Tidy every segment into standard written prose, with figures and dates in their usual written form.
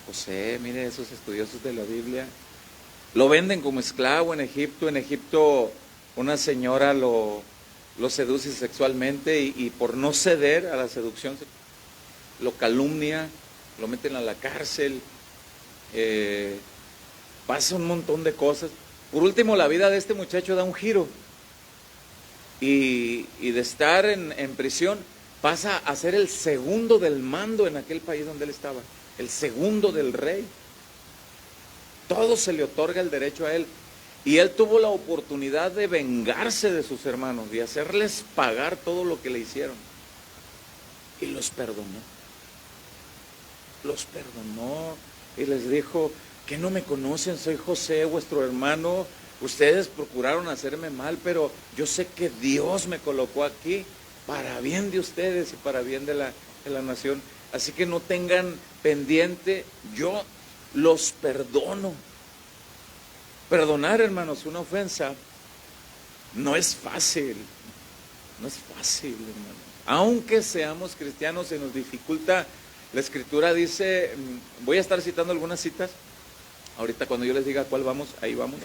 José, mire, esos estudiosos de la Biblia, lo venden como esclavo en Egipto. En Egipto una señora lo seduce sexualmente y por no ceder a la seducción lo calumnia, lo meten a la cárcel, pasa un montón de cosas. Por último, la vida de este muchacho da un giro y de estar en prisión pasa a ser el segundo del mando en aquel país donde él estaba, el segundo del rey. Todo se le otorga el derecho a él. Y él tuvo la oportunidad de vengarse de sus hermanos, de hacerles pagar todo lo que le hicieron. Y los perdonó. Los perdonó y les dijo: que no me conocen, soy José, vuestro hermano. Ustedes procuraron hacerme mal, pero yo sé que Dios me colocó aquí para bien de ustedes y para bien de la nación. Así que no tengan pendiente, yo los perdono. Perdonar, hermanos, una ofensa no es fácil. No es fácil, hermano. Aunque seamos cristianos, se nos dificulta. La Escritura dice, voy a estar citando algunas citas, ahorita cuando yo les diga cuál vamos, ahí vamos.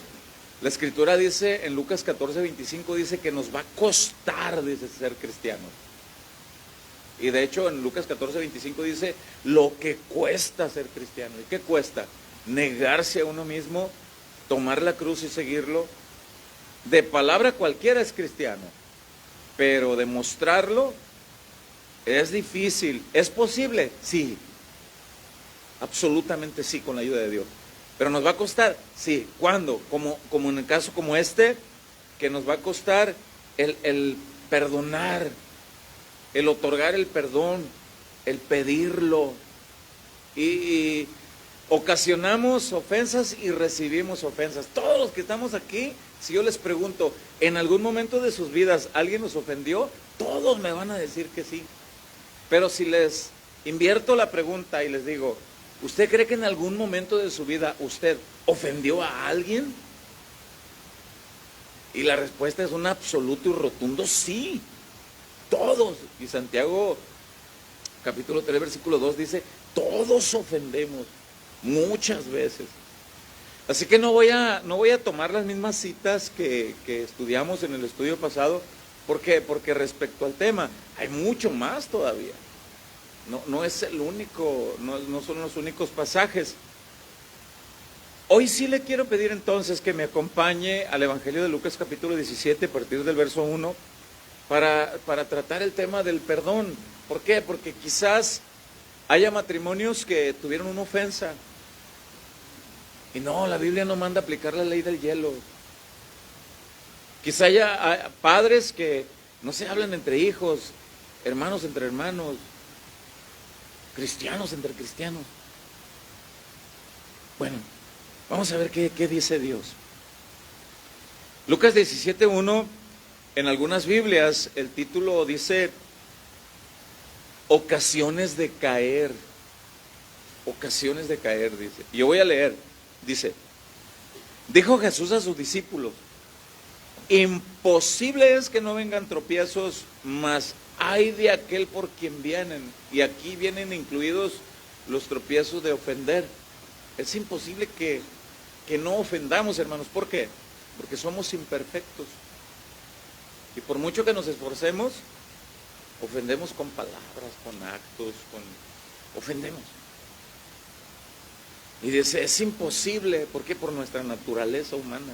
La Escritura dice, en Lucas 14:25, dice que nos va a costar, dice, ser cristianos. Y de hecho en Lucas 14:25 dice lo que cuesta ser cristiano. ¿Y qué cuesta? Negarse a uno mismo, tomar la cruz y seguirlo. De palabra cualquiera es cristiano, pero demostrarlo es difícil. ¿Es posible? Sí, absolutamente sí, con la ayuda de Dios. Pero nos va a costar, sí. ¿Cuándo? Como en el caso como este, que nos va a costar el perdonar, el otorgar el perdón, el pedirlo. Y ocasionamos ofensas y recibimos ofensas. Todos los que estamos aquí, si yo les pregunto, ¿en algún momento de sus vidas alguien nos ofendió? Todos me van a decir que sí. Pero si les invierto la pregunta y les digo, ¿usted cree que en algún momento de su vida usted ofendió a alguien? Y la respuesta es un absoluto y rotundo sí. Todos. Y Santiago capítulo 3 versículo 2 dice, todos ofendemos muchas veces. Así que no voy a tomar las mismas citas que estudiamos en el estudio pasado. ¿Por qué? Porque respecto al tema hay mucho más todavía. No es el único, no son los únicos pasajes. Hoy sí le quiero pedir entonces que me acompañe al Evangelio de Lucas capítulo 17 a partir del verso 1 para tratar el tema del perdón. ¿Por qué? Porque quizás haya matrimonios que tuvieron una ofensa y no, la Biblia no manda aplicar la ley del hielo. Quizá haya padres que no se hablan entre hijos, hermanos entre hermanos, cristianos entre cristianos. Bueno, vamos a ver qué dice Dios. Lucas 17:1, en algunas Biblias el título dice ocasiones de caer. Ocasiones de caer, dice. Y yo voy a leer, dice, dijo Jesús a sus discípulos, imposible es que no vengan tropiezos, mas hay de aquel por quien vienen. Y aquí vienen incluidos los tropiezos de ofender. Es imposible que no ofendamos, hermanos. ¿Por qué? Porque somos imperfectos. Y por mucho que nos esforcemos, ofendemos con palabras, con actos, ofendemos. Y dice, es imposible. ¿Por qué? Por nuestra naturaleza humana.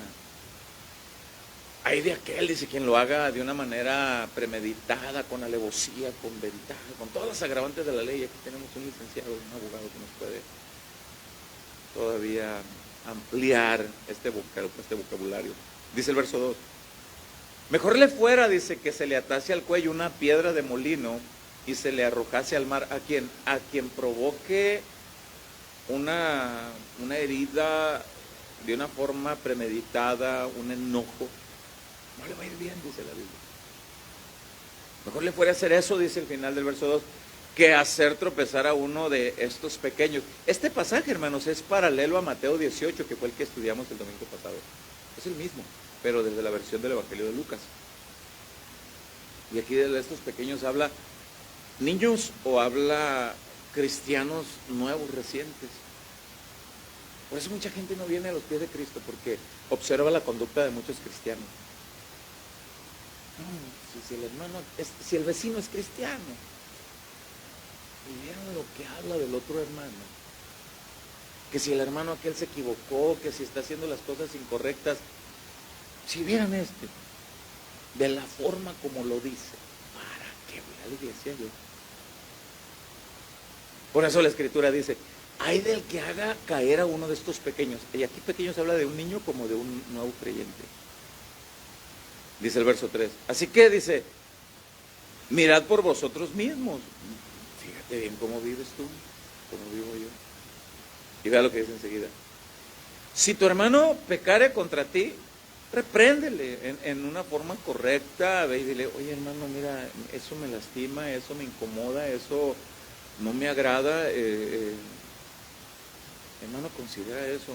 Hay de aquel, dice, quien lo haga de una manera premeditada, con alevosía, con ventaja, con todas las agravantes de la ley. Aquí tenemos un licenciado, un abogado que nos puede todavía ampliar este vocabulario. Dice el verso 2. Mejor le fuera, dice, que se le atase al cuello una piedra de molino y se le arrojase al mar. ¿A quién? A quien provoque una herida de una forma premeditada, un enojo. No le va a ir bien, dice la Biblia. Mejor le fuera hacer eso, dice el final del verso 2, que hacer tropezar a uno de estos pequeños. Este pasaje, hermanos, es paralelo a Mateo 18, que fue el que estudiamos el domingo pasado. Es el mismo, pero desde la versión del Evangelio de Lucas. Y aquí de estos pequeños habla niños o habla cristianos nuevos, recientes. Por eso mucha gente no viene a los pies de Cristo, porque observa la conducta de muchos cristianos. No, si el hermano, si el vecino es cristiano, y vieron lo que habla del otro hermano, que si el hermano aquel se equivocó, que si está haciendo las cosas incorrectas, si vieran de la forma como lo dice, ¿para qué voy a la iglesia yo? Por eso la Escritura dice, hay del que haga caer a uno de estos pequeños. Y aquí pequeños habla de un niño como de un nuevo creyente. Dice el verso 3. Así que dice, mirad por vosotros mismos. Fíjate bien cómo vives tú, cómo vivo yo. Y vea lo que dice enseguida. Si tu hermano pecare contra ti, repréndele en una forma correcta. Ve y dile, oye hermano, mira, eso me lastima, eso me incomoda, eso no me agrada. Hermano, considera eso.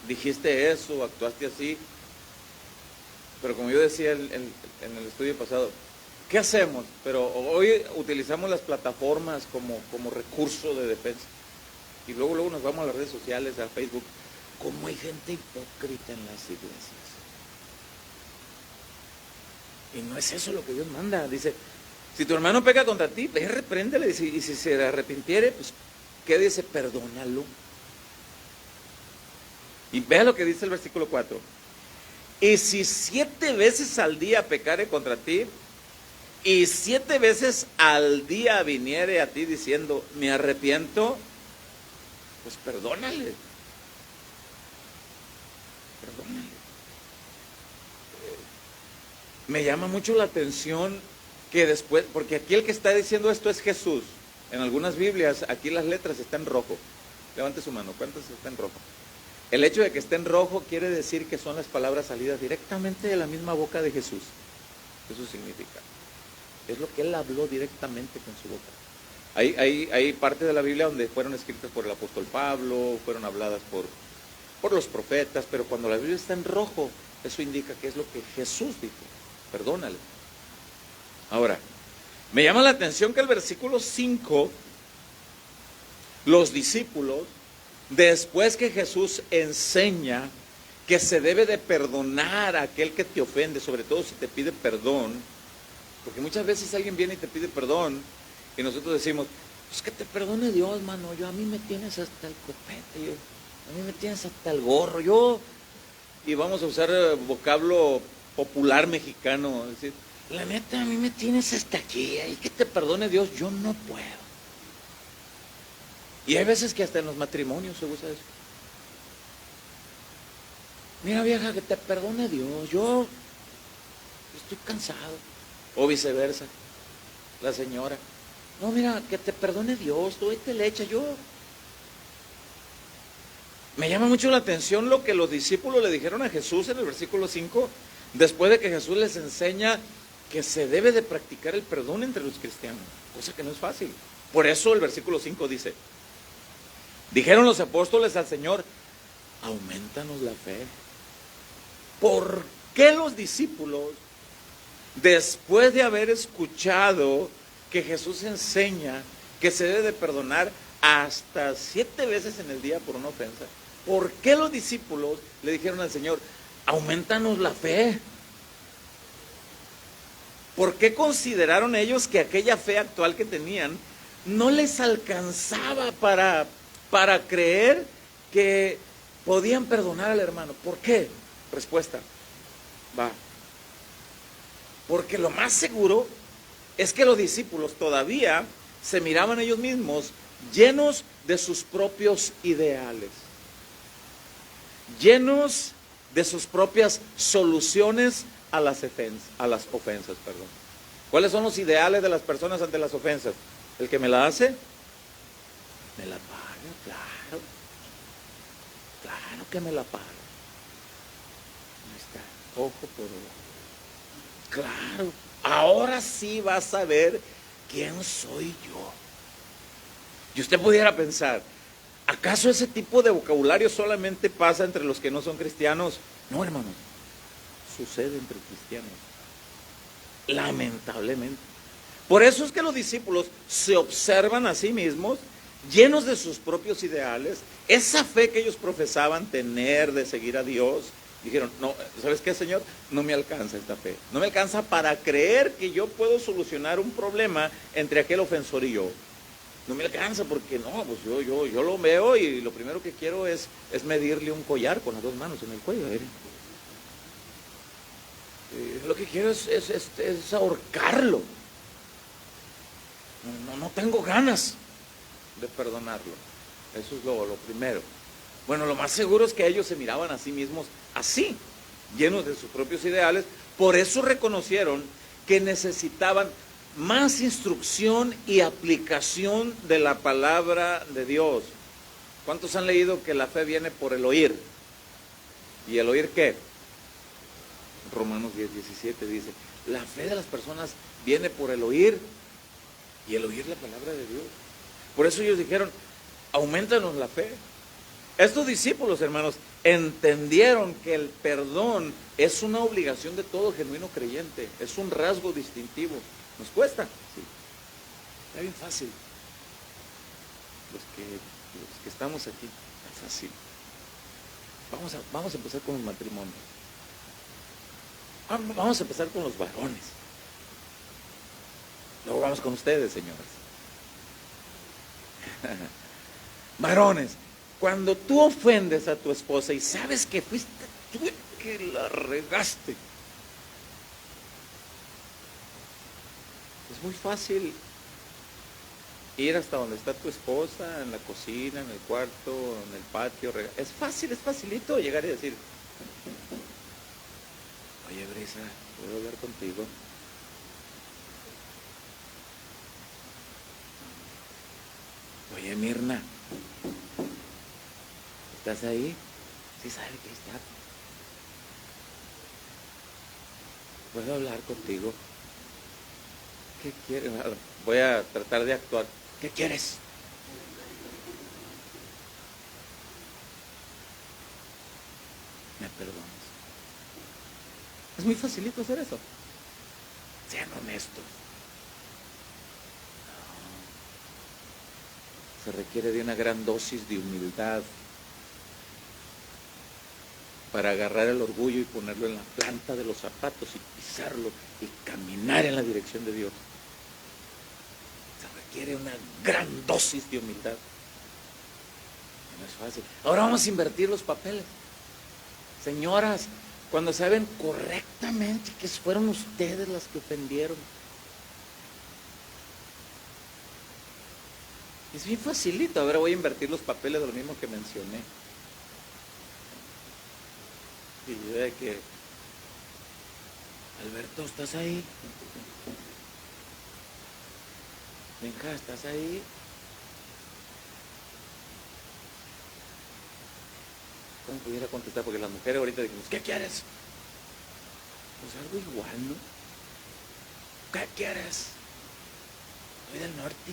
Dijiste eso, actuaste así. Pero como yo decía en el estudio pasado, ¿qué hacemos? Pero hoy utilizamos las plataformas como recurso de defensa. Y luego nos vamos a las redes sociales, a Facebook. ¿Cómo hay gente hipócrita en las iglesias? Y no es eso lo que Dios manda. Dice, si tu hermano peca contra ti, ve, repréndele. Y si se arrepintiere, pues, ¿qué dice? Perdónalo. Y vea lo que dice el versículo 4. Y si 7 veces al día pecare contra ti, y 7 veces al día viniere a ti diciendo, me arrepiento, pues perdónale. Perdónale. Me llama mucho la atención que después, porque aquí el que está diciendo esto es Jesús. En algunas Biblias, aquí las letras están en rojo. Levante su mano, ¿cuántas están en rojo? El hecho de que esté en rojo quiere decir que son las palabras salidas directamente de la misma boca de Jesús. Eso significa. Es lo que él habló directamente con su boca. Hay parte de la Biblia donde fueron escritas por el apóstol Pablo, fueron habladas por los profetas, pero cuando la Biblia está en rojo, eso indica que es lo que Jesús dijo. Perdónale. Ahora, me llama la atención que el versículo 5, los discípulos, después que Jesús enseña que se debe de perdonar a aquel que te ofende, sobre todo si te pide perdón, porque muchas veces alguien viene y te pide perdón, y nosotros decimos, pues que te perdone Dios, mano, a mí me tienes hasta el copete, a mí me tienes hasta el gorro, y vamos a usar vocablo popular mexicano, es decir, la neta, a mí me tienes hasta aquí, y que te perdone Dios, yo no puedo. Y hay veces que hasta en los matrimonios se usa eso. Mira, vieja, que te perdone Dios, yo estoy cansado. O viceversa, la señora. No, mira, que te perdone Dios, tú te le echa, yo. Me llama mucho la atención lo que los discípulos le dijeron a Jesús en el versículo 5, después de que Jesús les enseña que se debe de practicar el perdón entre los cristianos, cosa que no es fácil. Por eso el versículo 5 dice, dijeron los apóstoles al Señor, aumentanos la fe. ¿Por qué los discípulos, después de haber escuchado que Jesús enseña que se debe de perdonar hasta 7 veces en el día por una ofensa, por qué los discípulos le dijeron al Señor, aumentanos la fe? ¿Por qué consideraron ellos que aquella fe actual que tenían no les alcanzaba para creer que podían perdonar al hermano? ¿Por qué? Respuesta, porque lo más seguro es que los discípulos todavía se miraban ellos mismos llenos de sus propios ideales, llenos de sus propias soluciones a las ofensas. ¿Cuáles son los ideales de las personas ante las ofensas? El que me la hace, me la paga, claro que me la paga. Ahí está, ojo por ojo. Claro, ahora sí vas a ver quién soy yo. Y usted pudiera pensar, ¿acaso ese tipo de vocabulario solamente pasa entre los que no son cristianos? No, hermanos, sucede entre cristianos, lamentablemente. Por eso es que los discípulos se observan a sí mismos llenos de sus propios ideales, esa fe que ellos profesaban tener de seguir a Dios, dijeron, no, ¿sabes qué, Señor? No me alcanza esta fe. No me alcanza para creer que yo puedo solucionar un problema entre aquel ofensor y yo. No me alcanza porque no, pues yo lo veo y lo primero que quiero es medirle un collar con las dos manos en el cuello. Lo que quiero es ahorcarlo. No tengo ganas de perdonarlo. Eso es lo primero. Bueno, lo más seguro es que ellos se miraban a sí mismos así, llenos de sus propios ideales. Por eso reconocieron que necesitaban más instrucción y aplicación de la palabra de Dios. ¿Cuántos han leído que la fe viene por el oír? ¿Y el oír qué? Romanos 10:17 dice, la fe de las personas viene por el oír, y el oír la palabra de Dios. Por eso ellos dijeron, aumentanos la fe. Estos discípulos, hermanos, entendieron que el perdón es una obligación de todo genuino creyente, es un rasgo distintivo. ¿Nos cuesta? Sí. Está bien fácil. Los que estamos aquí, es fácil. Vamos a empezar con los matrimonios. Vamos a empezar con los varones. Luego vamos con ustedes, señoras. Varones, cuando tú ofendes a tu esposa y sabes que fuiste tú el que la regaste, es muy fácil ir hasta donde está tu esposa, en la cocina, en el cuarto, en el patio. Es facilito llegar y decir, oye, Brisa, ¿puedo hablar contigo? Oye, Mirna, ¿estás ahí? Sí, sabe que está. ¿Puedo hablar contigo? ¿Qué quieres? Voy a tratar de actuar. ¿Qué quieres? ¿Me perdonas? Es muy facilito hacer eso. Sean honestos. Se requiere de una gran dosis de humildad para agarrar el orgullo y ponerlo en la planta de los zapatos y pisarlo y caminar en la dirección de Dios. Se requiere una gran dosis de humildad. No es fácil. Ahora vamos a invertir los papeles. Señoras, cuando saben correctamente que fueron ustedes las que ofendieron, es bien facilito. Ahora voy a invertir los papeles de lo mismo que mencioné. Y yo de que, Alberto, ¿estás ahí? Benja, ¿estás ahí? ¿Cómo pudiera contestar? Porque las mujeres ahorita decimos, ¿qué quieres? Pues algo igual, ¿no? ¿Qué quieres? Soy del norte.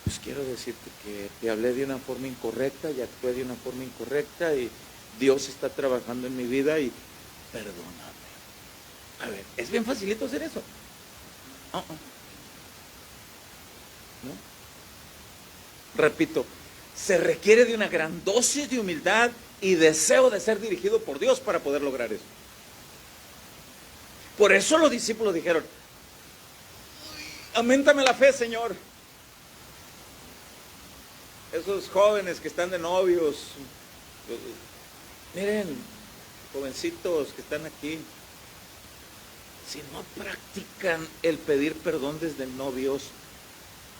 Pues quiero decirte que te hablé de una forma incorrecta y actué de una forma incorrecta y Dios está trabajando en mi vida y perdóname. A ver, es bien facilito hacer eso. ¿No? Repito, se requiere de una gran dosis de humildad y deseo de ser dirigido por Dios para poder lograr eso. Por eso los discípulos dijeron, auméntame la fe, Señor. Esos jóvenes que están de novios, miren, jovencitos que están aquí, si no practican el pedir perdón desde novios,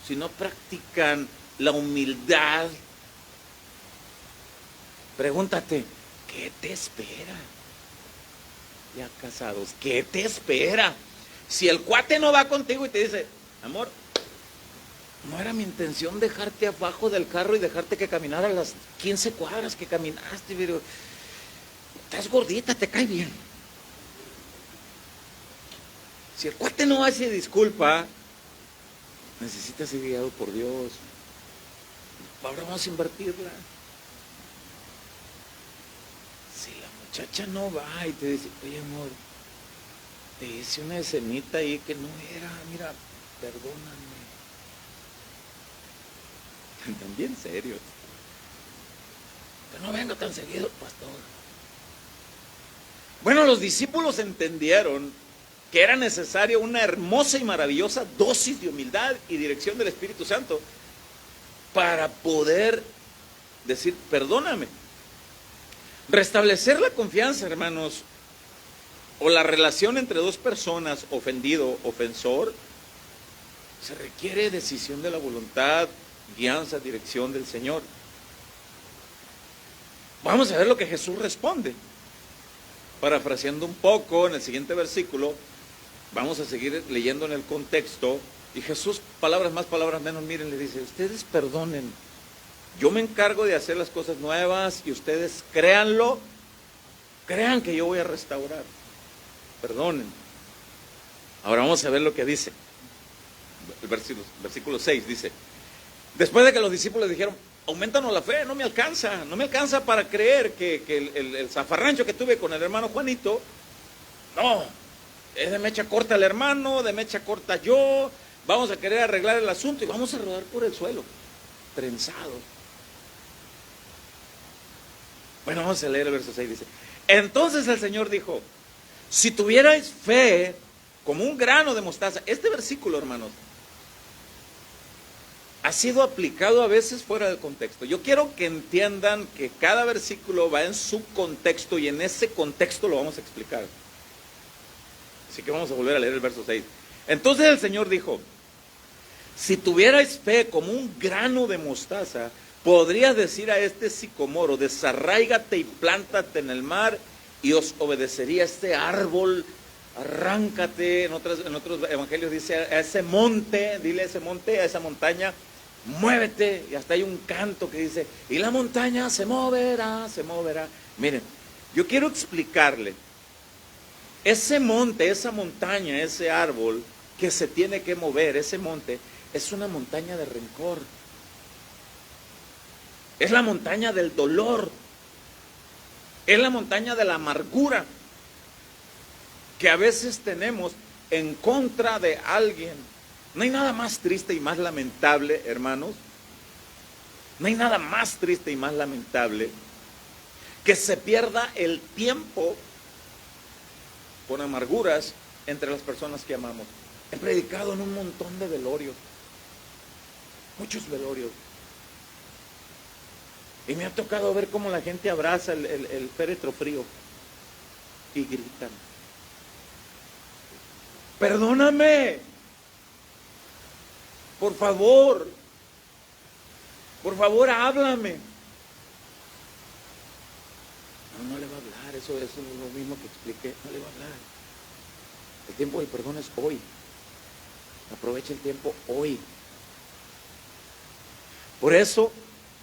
si no practican la humildad, pregúntate, ¿qué te espera? Ya casados, ¿qué te espera? Si el cuate no va contigo y te dice, amor, no era mi intención dejarte abajo del carro y dejarte que caminara las 15 cuadras que caminaste, pero estás gordita, te cae bien. Si el cuate no hace disculpa, necesita ser guiado por Dios. Ahora vamos a invertirla. Si la muchacha no va y te dice, oye amor, te hice una escenita ahí que no era, mira, perdóname. Están bien serios. Que no venga tan seguido, pastor. Bueno, los discípulos entendieron que era necesaria una hermosa y maravillosa dosis de humildad y dirección del Espíritu Santo para poder decir, perdóname. Restablecer la confianza, hermanos, o la relación entre dos personas, ofendido, ofensor, se requiere decisión de la voluntad, guianza, dirección del Señor. Vamos a ver lo que Jesús responde. Parafraseando un poco en el siguiente versículo, vamos a seguir leyendo en el contexto, y Jesús, palabras más, palabras menos, miren, le dice, ustedes perdonen, yo me encargo de hacer las cosas nuevas, y ustedes créanlo, crean que yo voy a restaurar, perdonen. Ahora vamos a ver lo que dice, el versículo 6 dice, después de que los discípulos dijeron, aumentanos la fe, no me alcanza para creer que el zafarrancho que tuve con el hermano Juanito, no, es de mecha corta el hermano, de mecha corta yo, vamos a querer arreglar el asunto y vamos a rodar por el suelo, trenzados. Bueno, vamos a leer el verso 6, dice, entonces el Señor dijo, si tuvierais fe como un grano de mostaza, este versículo, hermanos, ha sido aplicado a veces fuera del contexto. Yo quiero que entiendan que cada versículo va en su contexto y en ese contexto lo vamos a explicar. Así que vamos a volver a leer el verso 6. Entonces el Señor dijo, si tuvierais fe como un grano de mostaza, podrías decir a este sicomoro, desarráigate y plántate en el mar, y os obedecería este árbol, arráncate. En otros evangelios dice a ese monte, dile a ese monte, a esa montaña, muévete. Y hasta hay un canto que dice, y la montaña se moverá, se moverá. Miren, yo quiero explicarle, ese monte, esa montaña, ese árbol que se tiene que mover, ese monte, es una montaña de rencor. Es la montaña del dolor. Es la montaña de la amargura que a veces tenemos en contra de alguien. No hay nada más triste y más lamentable, hermanos. No hay nada más triste y más lamentable que se pierda el tiempo con amarguras entre las personas que amamos. He predicado en un montón de velorios, muchos velorios, y me ha tocado ver cómo la gente abraza el féretro frío y gritan, perdóname, por favor, háblame. No le va a hablar, eso es lo mismo que expliqué, no le va a hablar. El tiempo del perdón es hoy. Aprovecha el tiempo hoy. Por eso,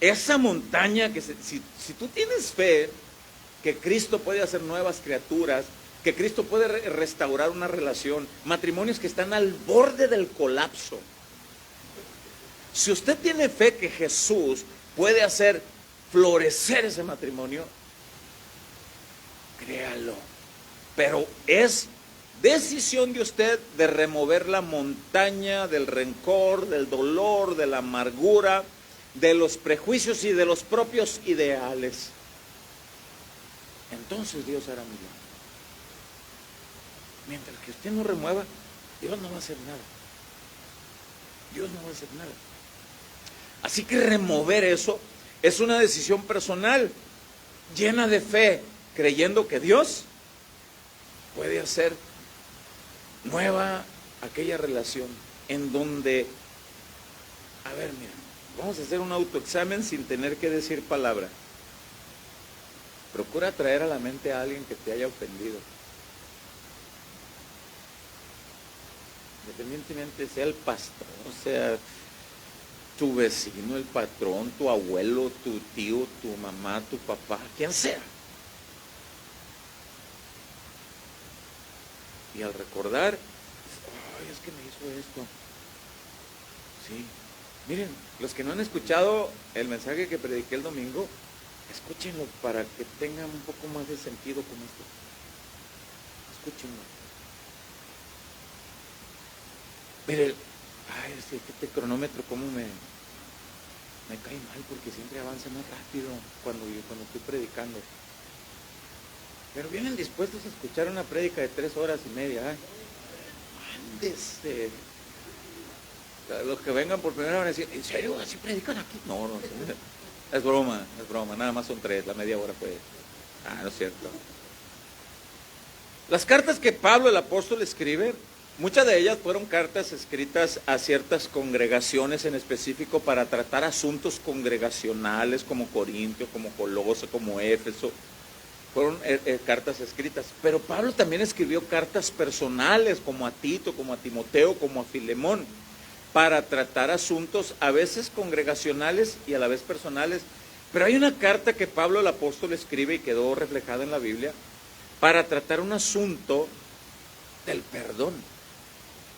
esa montaña que si tú tienes fe que Cristo puede hacer nuevas criaturas, que Cristo puede restaurar una relación, matrimonios que están al borde del colapso. Si usted tiene fe que Jesús puede hacer florecer ese matrimonio, créalo. Pero es decisión de usted de remover la montaña del rencor, del dolor, de la amargura, de los prejuicios y de los propios ideales. Entonces Dios hará milagros. Mientras que usted no remueva, Dios no va a hacer nada. Dios no va a hacer nada. Así que remover eso es una decisión personal, llena de fe, creyendo que Dios puede hacer nueva aquella relación en donde, a ver, mira, vamos a hacer un autoexamen sin tener que decir palabra. Procura traer a la mente a alguien que te haya ofendido. Independientemente sea el pastor, sea tu vecino, el patrón, tu abuelo, tu tío, tu mamá, tu papá, quien sea. Y al recordar, ay, es que me hizo esto. Sí. Miren, los que no han escuchado el mensaje que prediqué el domingo, escúchenlo para que tengan un poco más de sentido con esto. Escúchenlo. Miren, ay, este cronómetro, ¿cómo me me cae mal porque siempre avanza más rápido cuando estoy predicando. Pero vienen dispuestos a escuchar una prédica de 3 horas y media. ¿Eh? Ándese. Los que vengan por primera vez van a decir, ¿en serio? ¿Así predican aquí? No, es broma, nada más son 3, la media hora fue. No es cierto. Las cartas que Pablo el apóstol escribe, muchas de ellas fueron cartas escritas a ciertas congregaciones en específico para tratar asuntos congregacionales como Corintio, como Colosas, como Éfeso. Fueron cartas escritas. Pero Pablo también escribió cartas personales como a Tito, como a Timoteo, como a Filemón, para tratar asuntos a veces congregacionales y a la vez personales. Pero hay una carta que Pablo el apóstol escribe y quedó reflejada en la Biblia para tratar un asunto del perdón.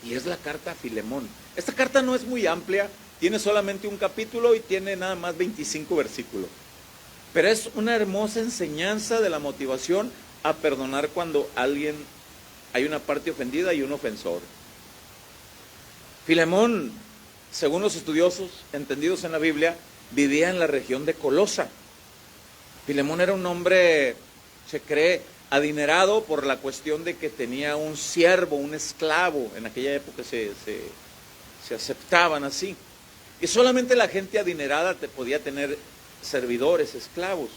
Y es la carta a Filemón. Esta carta no es muy amplia, tiene solamente un capítulo y tiene nada más 25 versículos. Pero es una hermosa enseñanza de la motivación a perdonar cuando hay una parte ofendida y un ofensor. Filemón, según los estudiosos entendidos en la Biblia, vivía en la región de Colosa. Filemón era un hombre, se cree, adinerado por la cuestión de que tenía un siervo, un esclavo. En aquella época se aceptaban así. Y solamente la gente adinerada podía tener servidores, esclavos.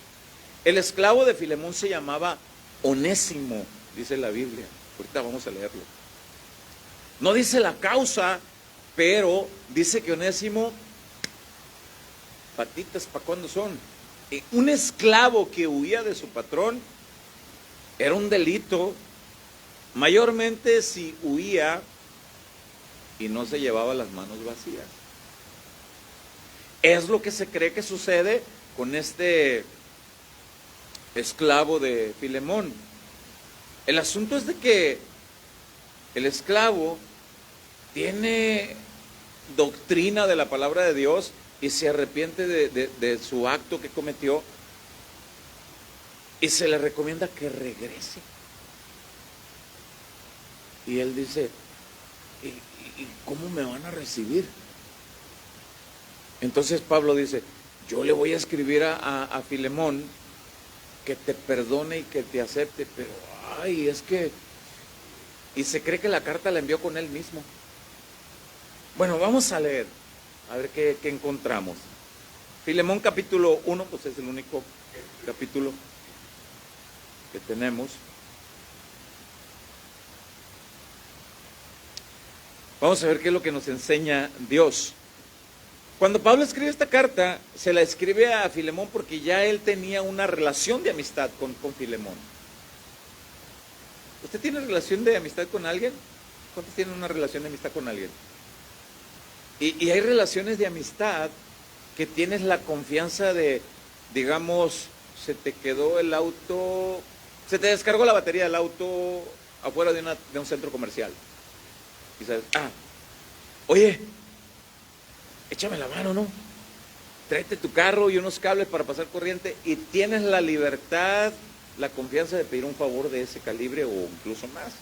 El esclavo de Filemón se llamaba Onésimo, dice la Biblia. Ahorita vamos a leerlo. No dice la causa, pero dice que Onésimo, patitas, ¿para cuándo son? Un esclavo que huía de su patrón era un delito, mayormente si huía y no se llevaba las manos vacías. Es lo que se cree que sucede con este esclavo de Filemón. El asunto es de que el esclavo tiene doctrina de la palabra de Dios y se arrepiente de su acto que cometió y se le recomienda que regrese. Y él dice, ¿y cómo me van a recibir? Entonces Pablo dice, yo le voy a escribir a Filemón que te perdone y que te acepte, pero es que... Y se cree que la carta la envió con él mismo. Bueno, vamos a leer, a ver qué encontramos. Filemón capítulo 1, pues es el único capítulo que tenemos. Vamos a ver qué es lo que nos enseña Dios. Cuando Pablo escribe esta carta, se la escribe a Filemón porque ya él tenía una relación de amistad con Filemón. ¿Usted tiene relación de amistad con alguien? ¿Cuántos tienen una relación de amistad con alguien? Y hay relaciones de amistad que tienes la confianza de, digamos, se te quedó el auto, se te descargó la batería del auto afuera de un centro comercial. Y sabes, oye, échame la mano, ¿no? Tráete tu carro y unos cables para pasar corriente y tienes la libertad, la confianza de pedir un favor de ese calibre o incluso más.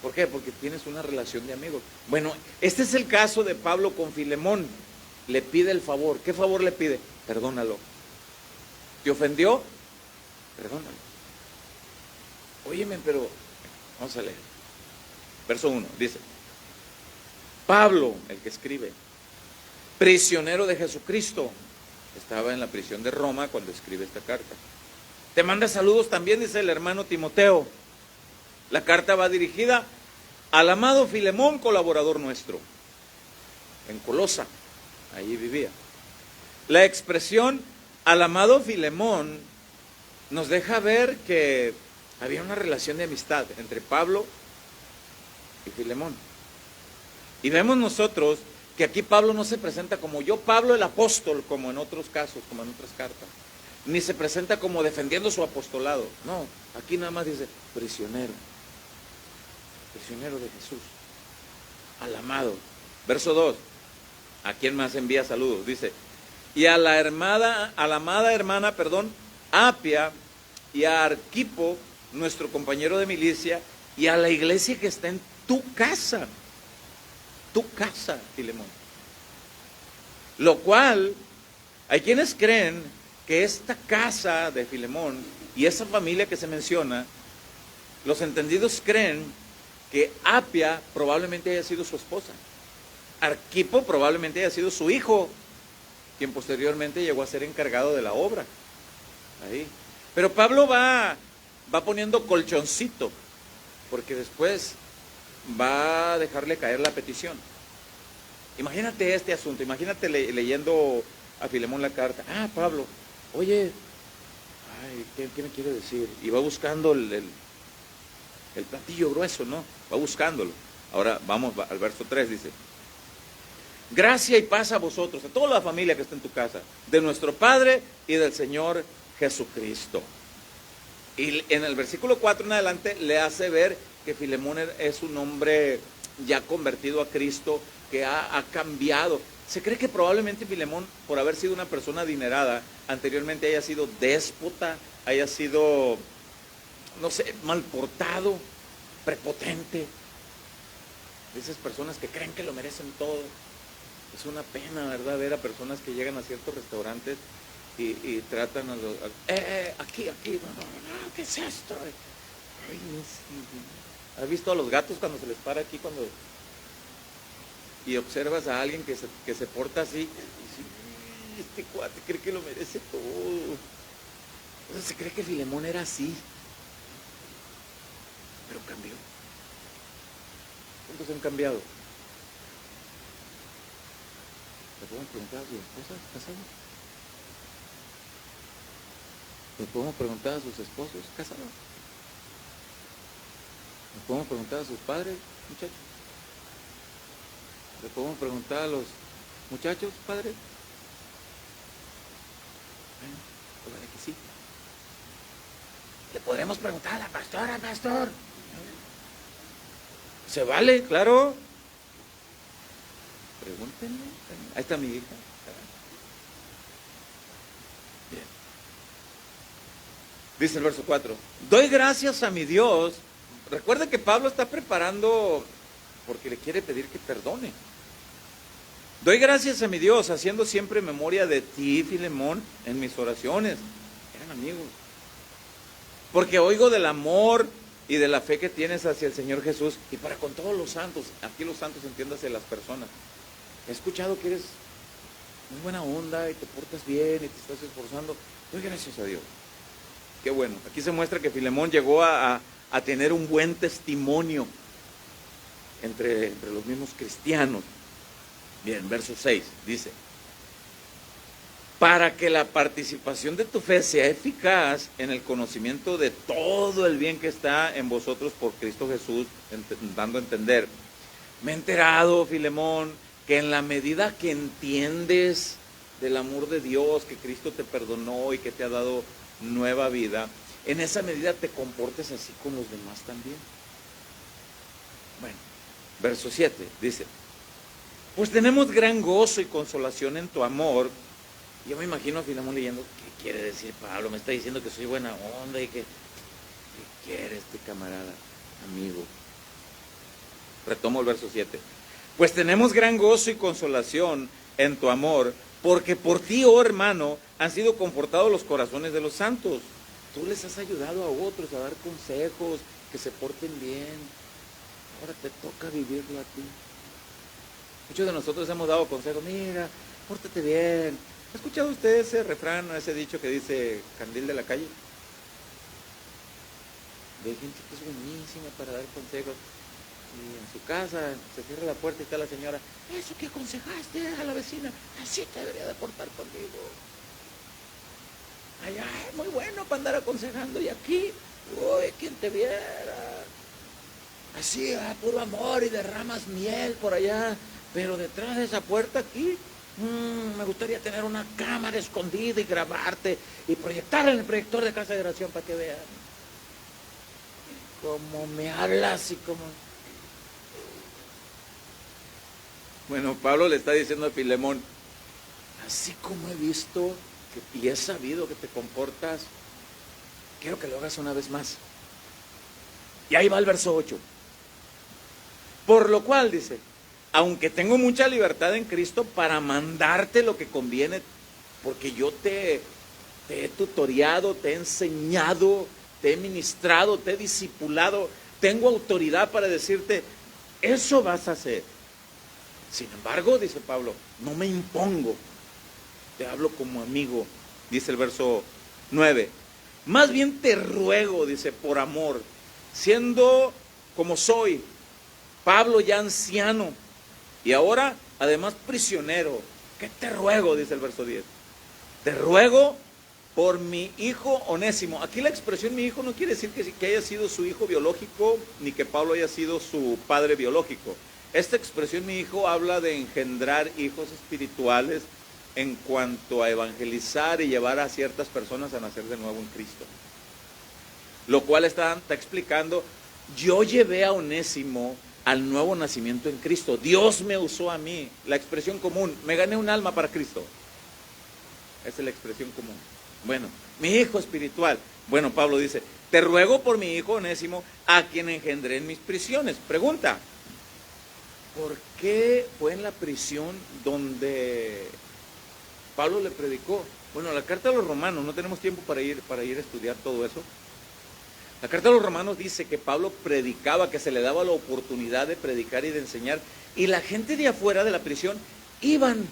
¿Por qué? Porque tienes una relación de amigos. Bueno, este es el caso de Pablo con Filemón. Le pide el favor. ¿Qué favor le pide? Perdónalo. ¿Te ofendió? Perdónalo. Óyeme, pero vamos a leer. Verso 1, dice, Pablo, el que escribe, prisionero de Jesucristo, estaba en la prisión de Roma cuando escribe esta carta. Te manda saludos también, dice el hermano Timoteo. La carta va dirigida al amado Filemón, colaborador nuestro, en Colosa, allí vivía. La expresión al amado Filemón nos deja ver que había una relación de amistad entre Pablo y Filemón. Y vemos nosotros que aquí Pablo no se presenta como yo, Pablo el apóstol, como en otros casos, como en otras cartas. Ni se presenta como defendiendo su apostolado. No, aquí nada más dice prisionero. Prisionero de Jesús. Al amado. Verso 2. ¿A quién más envía saludos? Dice, y a la amada hermana, Apia, y a Arquipo, nuestro compañero de milicia, y a la iglesia que está en tu casa, Filemón. Lo cual, hay quienes creen que esta casa de Filemón y esa familia que se menciona, los entendidos creen que Apia probablemente haya sido su esposa. Arquipo probablemente haya sido su hijo, quien posteriormente llegó a ser encargado de la obra. Ahí. Pero Pablo va poniendo colchoncito, porque después va a dejarle caer la petición. Imagínate este asunto, imagínate leyendo a Filemón la carta. Ah, Pablo, oye, ¿qué me quiere decir? Y va buscando el platillo grueso, ¿no? Va buscándolo. Ahora vamos al verso 3, dice: gracia y paz a vosotros, a toda la familia que está en tu casa, de nuestro Padre y del Señor Jesucristo. Y en el versículo 4 en adelante le hace ver que Filemón es un hombre ya convertido a Cristo, que ha cambiado. Se cree que probablemente Filemón, por haber sido una persona adinerada, anteriormente haya sido déspota, haya sido, no sé, mal portado, prepotente. De esas personas que creen que lo merecen todo. Es una pena, ¿verdad?, ver a personas que llegan a ciertos restaurantes y tratan a los... aquí, no, ¿qué es esto? Ay, ¿has visto a los gatos cuando se les para aquí y observas a alguien que se porta así? Y dice, este cuate cree que lo merece todo. Entonces se cree que Filemón era así, pero cambió. ¿Cuántos han cambiado? ¿Le podemos preguntar a su esposa casada? ¿Le podemos preguntar a sus esposos casados? ¿Le podemos preguntar a sus padres, muchachos? ¿Le podemos preguntar a los muchachos, padres? Bueno, ojalá que sí. ¿Le podremos preguntar a la pastora, pastor? ¿Se vale? Claro. Pregúntenle. Ahí está mi hija. Bien. Dice el verso 4. Doy gracias a mi Dios. Recuerda que Pablo está preparando porque le quiere pedir que perdone. Doy gracias a mi Dios, haciendo siempre memoria de ti, Filemón, en mis oraciones. Eran amigos. Porque oigo del amor y de la fe que tienes hacia el Señor Jesús y para con todos los santos. Aquí los santos, entiéndase, las personas. He escuchado que eres muy buena onda y te portas bien y te estás esforzando. Doy gracias a Dios. Qué bueno. Aquí se muestra que Filemón llegó a tener un buen testimonio entre los mismos cristianos. Bien, verso 6 dice: para que la participación de tu fe sea eficaz en el conocimiento de todo el bien que está en vosotros por Cristo Jesús, dando a entender. Me he enterado, Filemón, que en la medida que entiendes del amor de Dios, que Cristo te perdonó y que te ha dado nueva vida, en esa medida te comportes así con los demás también. Bueno, verso 7 dice: pues tenemos gran gozo y consolación en tu amor. Yo me imagino a Filemón leyendo, ¿qué quiere decir Pablo? Me está diciendo que soy buena onda y que ¿qué quiere este camarada, amigo? Retomo el verso 7. Pues tenemos gran gozo y consolación en tu amor, porque por ti, oh hermano, han sido confortados los corazones de los santos. Tú les has ayudado a otros a dar consejos, que se porten bien. Ahora te toca vivirlo a ti. Muchos de nosotros hemos dado consejos, mira, pórtate bien. ¿Ha escuchado usted ese refrán, ese dicho que dice candil de la calle? De gente que es buenísima para dar consejos. Y en su casa se cierra la puerta y está la señora, eso que aconsejaste a la vecina, así te debería de portar conmigo. Allá es muy bueno para andar aconsejando y aquí, uy, quien te viera. Así, puro amor y derramas miel por allá, pero detrás de esa puerta aquí, me gustaría tener una cámara escondida y grabarte y proyectar en el proyector de casa de oración para que vean cómo me hablas y cómo... Bueno, Pablo le está diciendo a Filemón, así como he visto y he sabido que te comportas, quiero que lo hagas una vez más. Y ahí va el verso 8. Por lo cual, dice, aunque tengo mucha libertad en Cristo para mandarte lo que conviene, porque yo te he tutoriado, te he enseñado, te he ministrado, te he discipulado, tengo autoridad para decirte, eso vas a hacer. Sin embargo, dice Pablo, no me impongo, te hablo como amigo, dice el verso 9. Más bien te ruego, dice, por amor, siendo como soy, Pablo ya anciano, y ahora además prisionero. ¿Qué te ruego? Dice el verso 10. Te ruego por mi hijo Onésimo. Aquí la expresión mi hijo no quiere decir que haya sido su hijo biológico, ni que Pablo haya sido su padre biológico. Esta expresión mi hijo habla de engendrar hijos espirituales en cuanto a evangelizar y llevar a ciertas personas a nacer de nuevo en Cristo. Lo cual está explicando, yo llevé a Onésimo al nuevo nacimiento en Cristo. Dios me usó a mí. La expresión común, me gané un alma para Cristo. Esa es la expresión común. Bueno, mi hijo espiritual. Bueno, Pablo dice, te ruego por mi hijo Onésimo, a quien engendré en mis prisiones. Pregunta, ¿por qué fue en la prisión donde Pablo le predicó? Bueno, la carta a los romanos, no tenemos tiempo para ir a estudiar todo eso. La carta a los romanos dice que Pablo predicaba, que se le daba la oportunidad de predicar y de enseñar, y la gente de afuera de la prisión iban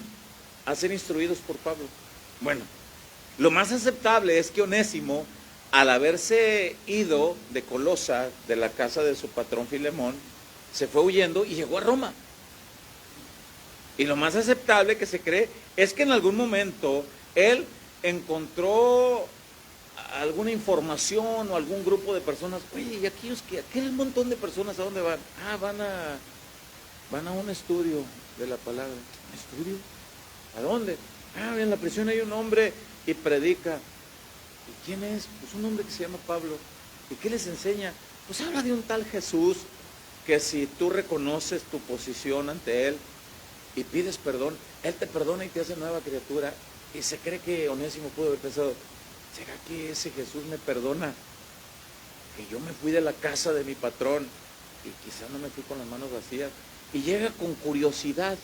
a ser instruidos por Pablo. Bueno, lo más aceptable es que Onésimo, al haberse ido de Colosa, de la casa de su patrón Filemón, se fue huyendo y llegó a Roma. Y lo más aceptable que se cree es que en algún momento él encontró alguna información o algún grupo de personas. Oye, ¿y aquel montón de personas a dónde van? Van a un estudio de la palabra. ¿Un estudio? ¿A dónde? En la prisión hay un hombre y predica. ¿Y quién es? Pues un hombre que se llama Pablo. ¿Y qué les enseña? Pues habla de un tal Jesús que si tú reconoces tu posición ante él y pides perdón, él te perdona y te hace nueva criatura. Y se cree que Onésimo pudo haber pensado, ¿será que ese Jesús me perdona? Que yo me fui de la casa de mi patrón y quizás no me fui con las manos vacías. Y llega con curiosidad.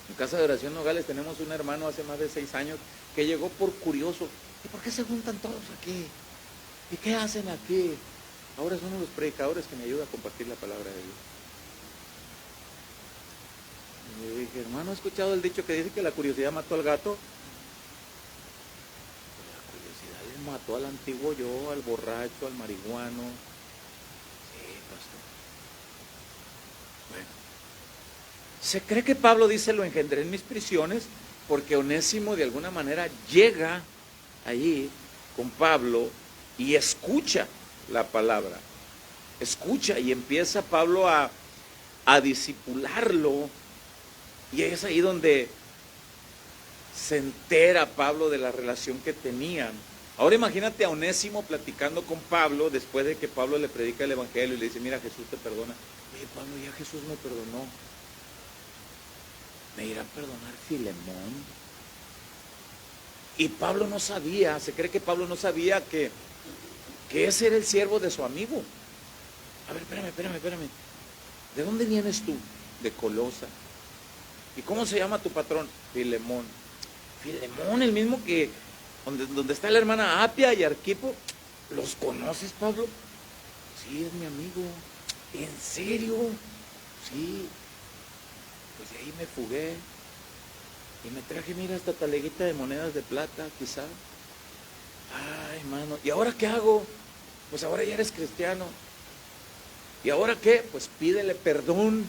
En Casa de Oración Nogales tenemos un hermano hace más de 6 años que llegó por curioso. ¿Y por qué se juntan todos aquí? ¿Y qué hacen aquí? Ahora son los predicadores que me ayudan a compartir la palabra de Dios. Y le dije, hermano, ¿ha escuchado el dicho que dice que la curiosidad mató al gato? La curiosidad le mató al antiguo yo, al borracho, al marihuano. Sí, pastor. Bueno, se cree que Pablo dice, lo engendré en mis prisiones, porque Onésimo de alguna manera llega allí con Pablo y escucha la palabra. Escucha y empieza Pablo a discipularlo. Y es ahí donde se entera Pablo de la relación que tenían. Ahora imagínate a Onésimo platicando con Pablo después de que Pablo le predica el evangelio y le dice, mira, Jesús te perdona. Oye, Pablo, ya Jesús me perdonó. ¿Me irá a perdonar Filemón? Y Pablo no sabía, se cree que Pablo no sabía que ese era el siervo de su amigo. A ver, espérame. ¿De dónde vienes tú? De Colosa. ¿Y cómo se llama tu patrón? Filemón. Filemón, el mismo que donde está la hermana Apia y Arquipo. ¿Los conoces, Pablo? Sí, es mi amigo. ¿En serio? Sí. Pues de ahí me fugué. Y me traje, mira, esta taleguita de monedas de plata, quizá. Ay, mano. ¿Y ahora qué hago? Pues ahora ya eres cristiano. ¿Y ahora qué? Pues pídele perdón.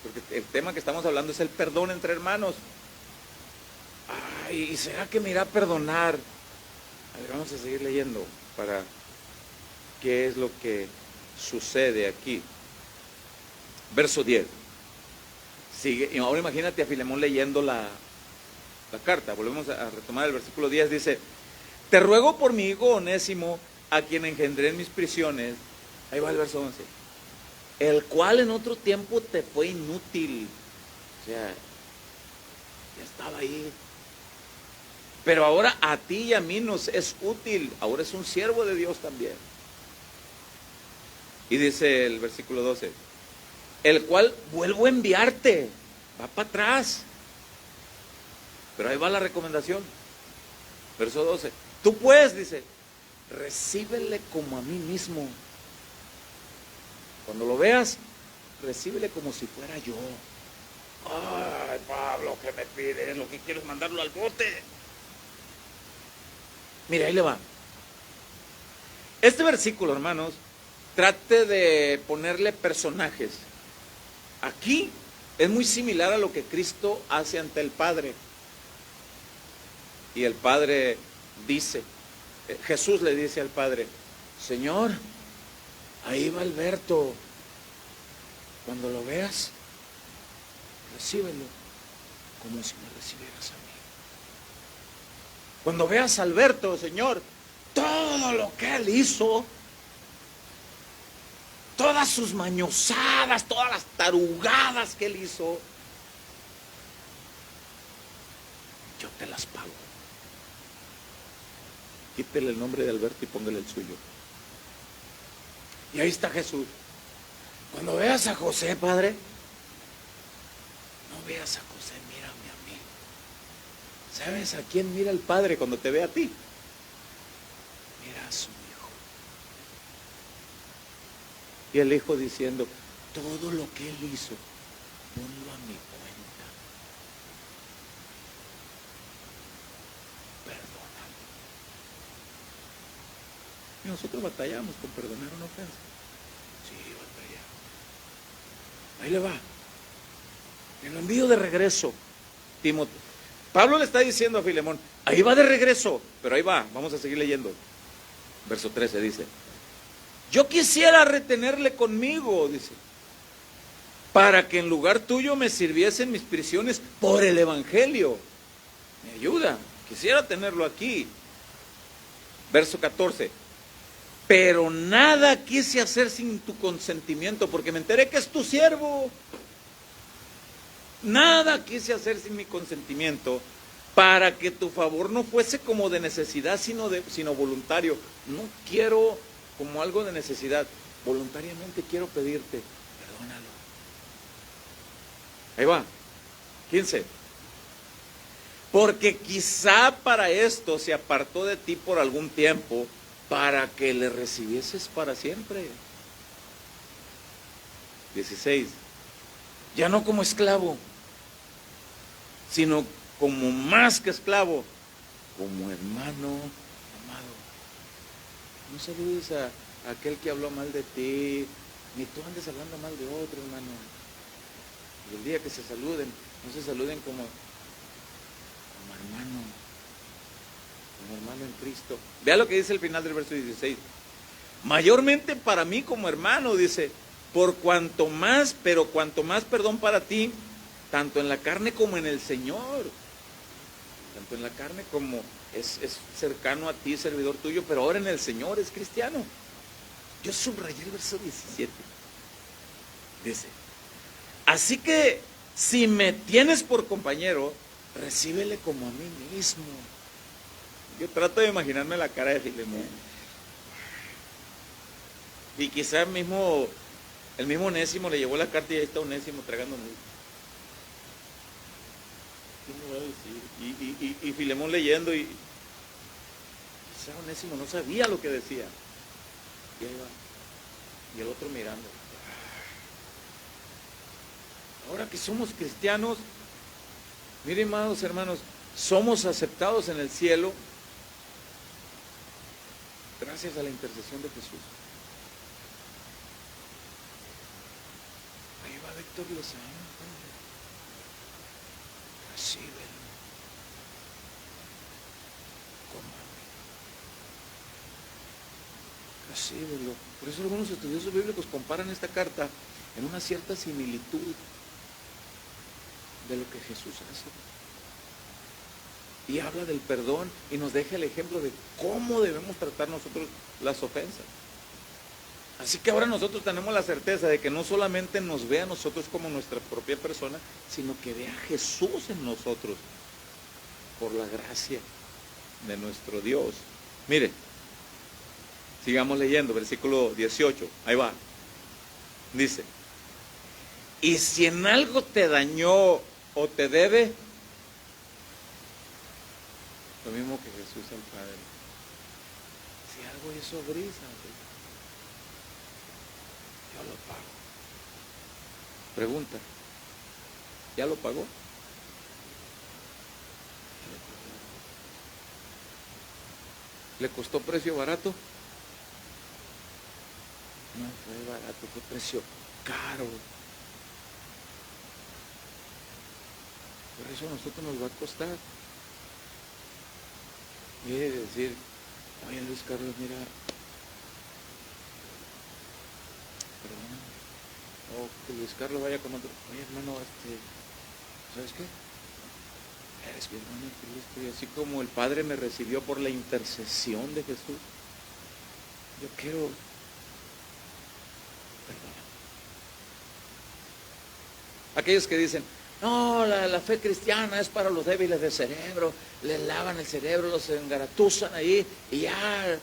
Porque el tema que estamos hablando es el perdón entre hermanos. Ay, ¿y será que me irá a perdonar? A ver, vamos a seguir leyendo para qué es lo que sucede aquí. Verso 10. Sigue, y ahora imagínate a Filemón leyendo la carta. Volvemos a retomar el versículo 10. Dice, te ruego por mi hijo Onésimo, a quien engendré en mis prisiones. Ahí va el verso 11. El cual en otro tiempo te fue inútil. O sea, ya estaba ahí. Pero ahora a ti y a mí nos es útil. Ahora es un siervo de Dios también. Y dice el versículo 12. el cual vuelvo a enviarte. Va para atrás. Pero ahí va la recomendación. Verso 12. Tú pues, dice, recíbele como a mí mismo. Cuando lo veas, recíbele como si fuera yo. Ay, Pablo, ¿qué me pides? Lo que quiero es mandarlo al bote. Mire, ahí le va. Este versículo, hermanos, trate de ponerle personajes. Aquí es muy similar a lo que Cristo hace ante el Padre. Y el Padre dice, Jesús le dice al Padre, Señor, ahí va Alberto. Cuando lo veas, recíbelo como si me recibieras a mí. Cuando veas a Alberto, Señor, todo lo que él hizo, todas sus mañosadas, todas las tarugadas que él hizo, yo te las pago. Quítele el nombre de Alberto y póngale el suyo. Y ahí está Jesús. Cuando veas a José, Padre, no veas a José, mírame a mí. ¿Sabes a quién mira el Padre cuando te ve a ti? Mira a su Hijo. Y el Hijo diciendo, todo lo que él hizo, ponlo a mi cuenta. Perdóname. Y nosotros batallamos con perdonar una ofensa. Sí, batallamos. Ahí le va. En el envío de regreso, Timoteo. Pablo le está diciendo a Filemón, ahí va de regreso, pero ahí va, vamos a seguir leyendo. Verso 13 dice, yo quisiera retenerle conmigo, dice, para que en lugar tuyo me sirviesen mis prisiones por el evangelio. Me ayuda, quisiera tenerlo aquí. Verso 14, pero nada quise hacer sin tu consentimiento, porque me enteré que es tu siervo. Nada quise hacer sin mi consentimiento, para que tu favor no fuese como de necesidad, sino voluntario. No quiero como algo de necesidad, voluntariamente quiero pedirte, perdónalo. Ahí va, 15. Porque quizá para esto se apartó de ti por algún tiempo, para que le recibieses para siempre. 16. Ya no como esclavo, sino como más que esclavo, como hermano amado. No saludes a aquel que habló mal de ti, ni tú andes hablando mal de otro, hermano. Y el día que se saluden, no se saluden como hermano en Cristo. Vea lo que dice el final del verso 16. Mayormente para mí como hermano, dice, cuanto más perdón para ti, tanto en la carne como en el Señor. Tanto en la carne como es cercano a ti, servidor tuyo, pero ahora en el Señor es cristiano. Yo subrayé el verso 17. Dice, así que si me tienes por compañero, recíbele como a mí mismo. Yo trato de imaginarme la cara de Filemón. Y quizá el mismo Onésimo le llevó la carta y ahí está Onésimo tragando mucho. ¿Qué me va a decir? Y Filemón leyendo y quizá Onésimo no sabía lo que decía. Y ahí va. Y el otro mirando. Ahora que somos cristianos, miren, amados hermanos, somos aceptados en el cielo gracias a la intercesión de Jesús. Ahí va Víctor Lozano. Recíbelo como a mí. Recíbelo. Por eso algunos estudiosos bíblicos comparan esta carta en una cierta similitud de lo que Jesús hace. Y habla del perdón y nos deja el ejemplo de cómo debemos tratar nosotros las ofensas. Así que ahora nosotros tenemos la certeza de que no solamente nos ve a nosotros como nuestra propia persona, sino que ve a Jesús en nosotros por la gracia de nuestro Dios. Mire, sigamos leyendo, versículo 18, ahí va. Dice, Y si en algo te dañó o te debe, lo mismo que Jesús al Padre. Si algo hizo brisa, yo lo pago. Pregunta, ¿ya lo pagó? ¿Le costó precio barato? No fue barato, fue precio caro. Por eso a nosotros nos va a costar. Y he de decir, oye Luis Carlos, mira, perdón, o que Luis Carlos vaya con otro, oye hermano, ¿sabes qué? Eres mi hermano en Cristo, y así como el Padre me recibió por la intercesión de Jesús, yo quiero perdonar. Aquellos que dicen, no, la fe cristiana es para los débiles de cerebro, les lavan el cerebro, los engaratuzan ahí y ya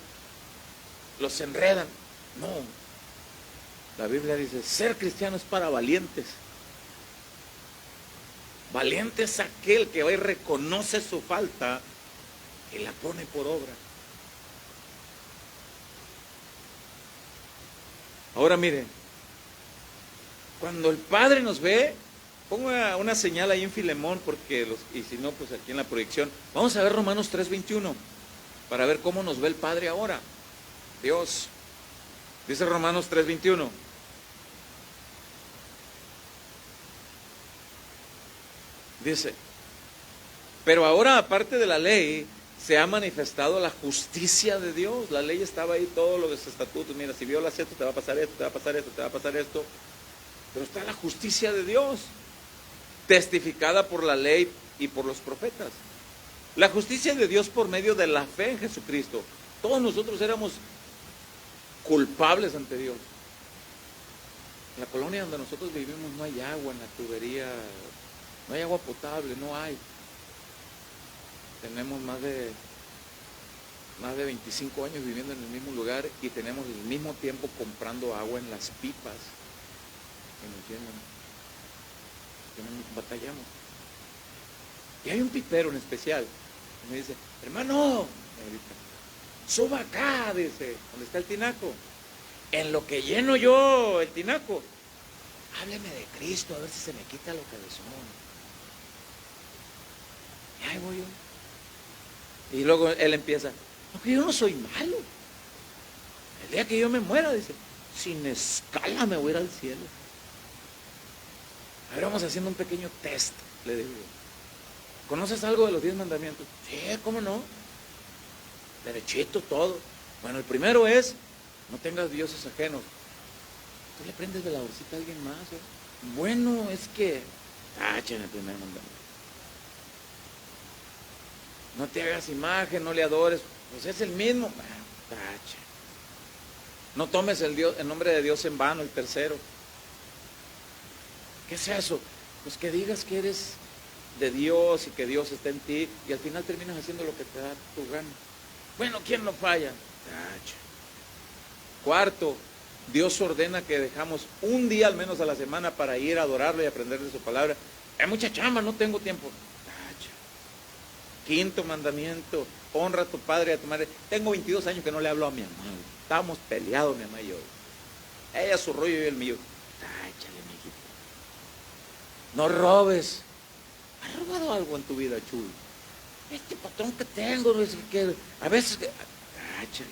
los enredan. No, la Biblia dice, ser cristiano es para valientes. Valiente es aquel que hoy reconoce su falta y la pone por obra. Ahora miren, cuando el Padre nos ve, ponga una señal ahí en Filemón, porque y si no, pues aquí en la proyección. Vamos a ver Romanos 3:21, para ver cómo nos ve el Padre ahora. Dios, dice Romanos 3:21. Dice, pero ahora aparte de la ley, se ha manifestado la justicia de Dios. La ley estaba ahí, todos los estatutos. Mira, si violas esto, te va a pasar esto, te va a pasar esto, te va a pasar esto. Pero está la justicia de Dios, testificada por la ley y por los profetas. La justicia de Dios por medio de la fe en Jesucristo. Todos nosotros éramos culpables ante Dios. En la colonia donde nosotros vivimos no hay agua en la tubería, no hay agua potable, no hay. Tenemos más de 25 años viviendo en el mismo lugar y tenemos el mismo tiempo comprando agua en las pipas que nos llenan. Batallamos. Y hay un pipero en especial que me dice, hermano, me grita, suba acá, dice, donde está el tinaco. En lo que lleno yo el tinaco, hábleme de Cristo, a ver si se me quita lo que cabezón. Y ahí voy yo. Y luego él empieza, no, que yo no soy malo. El día que yo me muera, dice, sin escala me voy a ir al cielo. A ver, vamos haciendo un pequeño test, le digo. ¿Conoces algo de los 10 mandamientos? Sí, ¿cómo no? Derechito, todo. Bueno, el primero es, no tengas dioses ajenos. Tú le prendes veladorcita a alguien más, ¿eh? Bueno, es que, tachen el primer mandamiento. No te hagas imagen, no le adores. Pues es el mismo. Tache. No tomes el nombre de Dios en vano, el tercero. ¿Qué es eso? Pues que digas que eres de Dios y que Dios está en ti y al final terminas haciendo lo que te da tu gana. Bueno, ¿quién no falla? Tache. Cuarto, Dios ordena que dejamos un día al menos a la semana para ir a adorarlo y aprender de su palabra. Hay mucha chamba, no tengo tiempo. Quinto mandamiento, honra a tu padre y a tu madre. Tengo 22 años que no le hablo a mi mamá. Estábamos peleados, mi mamá y yo. Ella su rollo y el mío. Táchale, mijito. No robes. ¿Has robado algo en tu vida, chulo? Este patrón que tengo, no es que a veces... Táchale.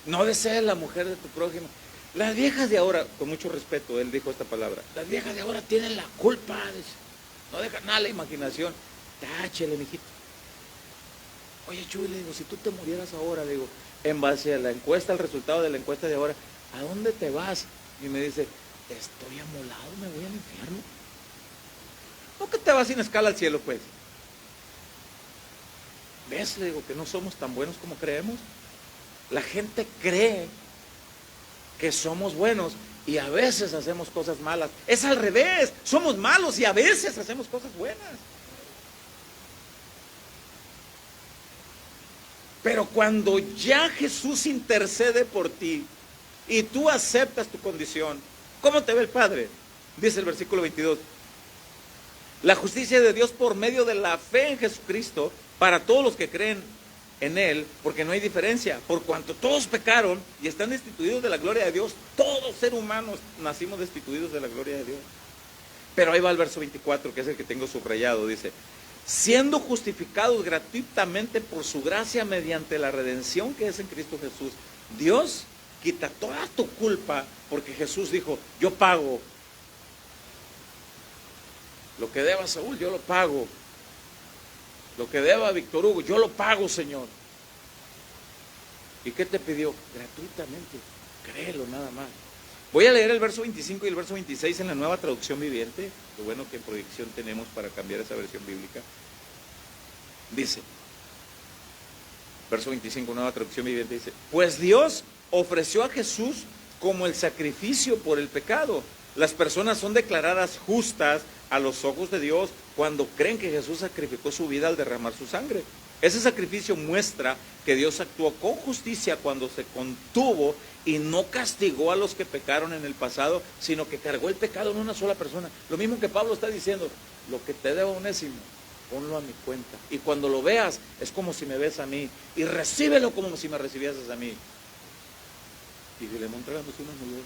No desees la mujer de tu prójimo. Las viejas de ahora, con mucho respeto, él dijo esta palabra. Las viejas de ahora tienen la culpa. No dejan nada a la imaginación. Táchele, mijito. Oye, Chuy, le digo, si tú te murieras ahora, le digo, en base a la encuesta, al resultado de la encuesta de ahora, ¿a dónde te vas? Y me dice, estoy amolado, me voy al infierno. ¿No que te vas sin escala al cielo, pues? ¿Ves? Le digo, que no somos tan buenos como creemos. La gente cree que somos buenos y a veces hacemos cosas malas. Es al revés, somos malos y a veces hacemos cosas buenas. Pero cuando ya Jesús intercede por ti y tú aceptas tu condición, ¿cómo te ve el Padre? Dice el versículo 22. La justicia de Dios por medio de la fe en Jesucristo para todos los que creen en Él, porque no hay diferencia. Por cuanto todos pecaron y están destituidos de la gloria de Dios, todos seres humanos nacimos destituidos de la gloria de Dios. Pero ahí va el verso 24, que es el que tengo subrayado. Dice, siendo justificados gratuitamente por su gracia mediante la redención que es en Cristo Jesús. Dios quita toda tu culpa porque Jesús dijo, yo pago. Lo que deba Saúl, yo lo pago. Lo que deba Víctor Hugo, yo lo pago, Señor. ¿Y qué te pidió? Gratuitamente. Créelo nada más. Voy a leer el verso 25 y el verso 26 en la Nueva Traducción Viviente. Lo bueno que en proyección tenemos para cambiar esa versión bíblica. Dice, verso 25, Nueva Traducción Viviente, dice, pues Dios ofreció a Jesús como el sacrificio por el pecado. Las personas son declaradas justas a los ojos de Dios cuando creen que Jesús sacrificó su vida al derramar su sangre. Ese sacrificio muestra que Dios actuó con justicia cuando se contuvo y no castigó a los que pecaron en el pasado, sino que cargó el pecado en una sola persona. Lo mismo que Pablo está diciendo, lo que te debo Onésimo, ponlo a mi cuenta. Y cuando lo veas, es como si me ves a mí. Y recíbelo como si me recibieses a mí. Y Filemón, tráigame unos millones.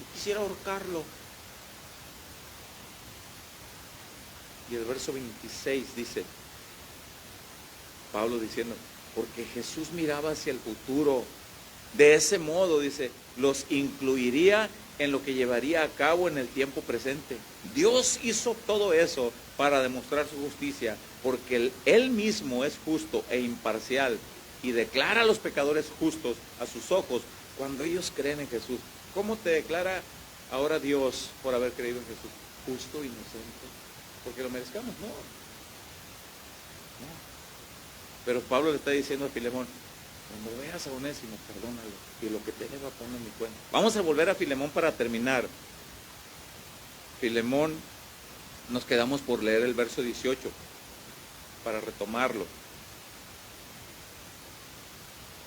Y quisiera ahorcarlo. Y el verso 26 dice, Pablo diciendo, porque Jesús miraba hacia el futuro. De ese modo, dice, los incluiría en lo que llevaría a cabo en el tiempo presente. Dios hizo todo eso para demostrar su justicia, porque Él mismo es justo e imparcial y declara a los pecadores justos a sus ojos cuando ellos creen en Jesús. ¿Cómo te declara ahora Dios por haber creído en Jesús? Justo, inocente, porque lo merezcamos, no. Pero Pablo le está diciendo a Filemón, cuando veas a Onésimo, perdónalo, y lo que te deba ponlo en mi cuenta. Vamos a volver a Filemón para terminar. Filemón, nos quedamos por leer el verso 18, para retomarlo.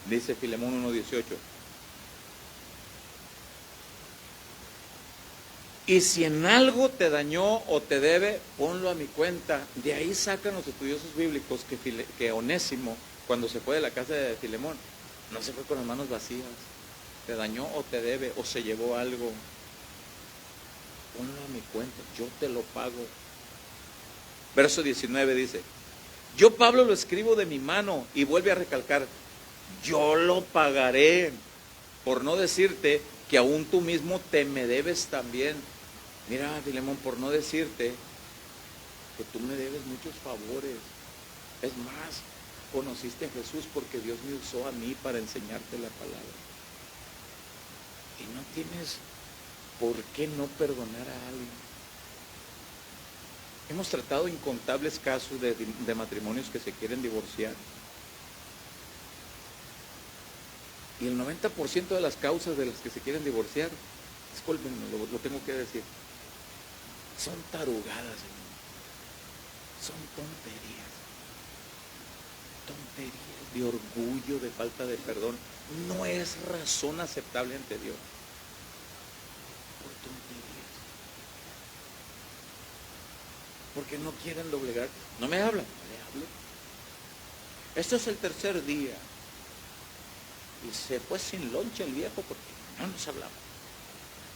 Dice Filemón 1:18. Y si en algo te dañó o te debe, ponlo a mi cuenta. De ahí sacan los estudiosos bíblicos que Onésimo, cuando se fue de la casa de Filemón, no se fue con las manos vacías. Te dañó o te debe o se llevó algo. Ponlo a mi cuenta, yo te lo pago. Verso 19 dice, yo Pablo lo escribo de mi mano, y vuelve a recalcar, yo lo pagaré, por no decirte que aún tú mismo te me debes también. Mira, Filemón, por no decirte que tú me debes muchos favores. Es más, conociste a Jesús porque Dios me usó a mí para enseñarte la palabra. Y no tienes por qué no perdonar a alguien. Hemos tratado incontables casos de matrimonios que se quieren divorciar. Y el 90% de las causas de las que se quieren divorciar, discúlpenme, lo tengo que decir, son tarugadas, hermano. Son tonterías de orgullo, de falta de perdón. No es razón aceptable ante Dios. Por tonterías. Porque no quieren doblegar. No me hablan, no le hablo. Esto es el tercer día. Y se fue sin lonche el viejo porque no nos hablamos.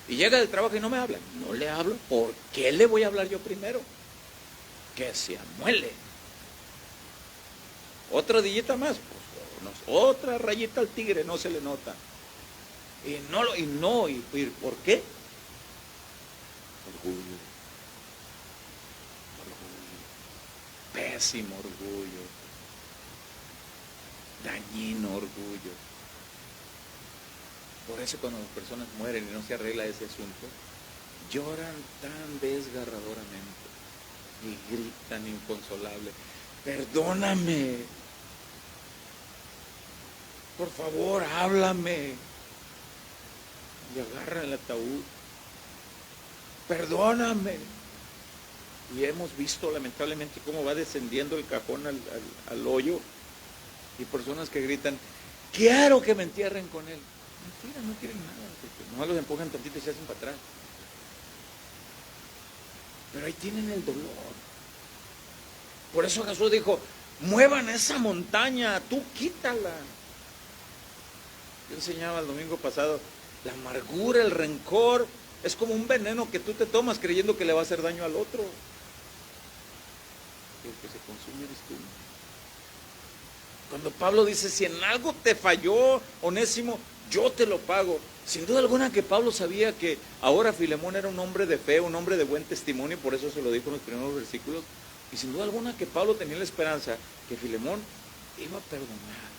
Y llega del trabajo y no me habla. No le hablo. ¿Por qué le voy a hablar yo primero? Que se amuele. Otra dillita más. Pues, otra rayita al tigre, no se le nota. ¿Y por qué? Orgullo. Pésimo orgullo. Dañino orgullo. Por eso cuando las personas mueren y no se arregla ese asunto, lloran tan desgarradoramente y gritan inconsolable, perdóname, por favor, háblame. Y agarran el ataúd, perdóname. Y hemos visto lamentablemente cómo va descendiendo el cajón al hoyo, y personas que gritan, quiero que me entierren con él. Mentira, no quieren nada, nomás los empujan tantito y se hacen para atrás. pero ahí tienen el dolor. Por eso Jesús dijo, muevan esa montaña, tú quítala. Yo enseñaba el domingo pasado, la amargura, el rencor, es como un veneno que tú te tomas creyendo que le va a hacer daño al otro. El que se consume eres tú. Cuando Pablo dice, si en algo te falló, Onésimo, yo te lo pago. Sin duda alguna que Pablo sabía que ahora Filemón era un hombre de fe, un hombre de buen testimonio, por eso se lo dijo en los primeros versículos. Y sin duda alguna que Pablo tenía la esperanza que Filemón iba a perdonar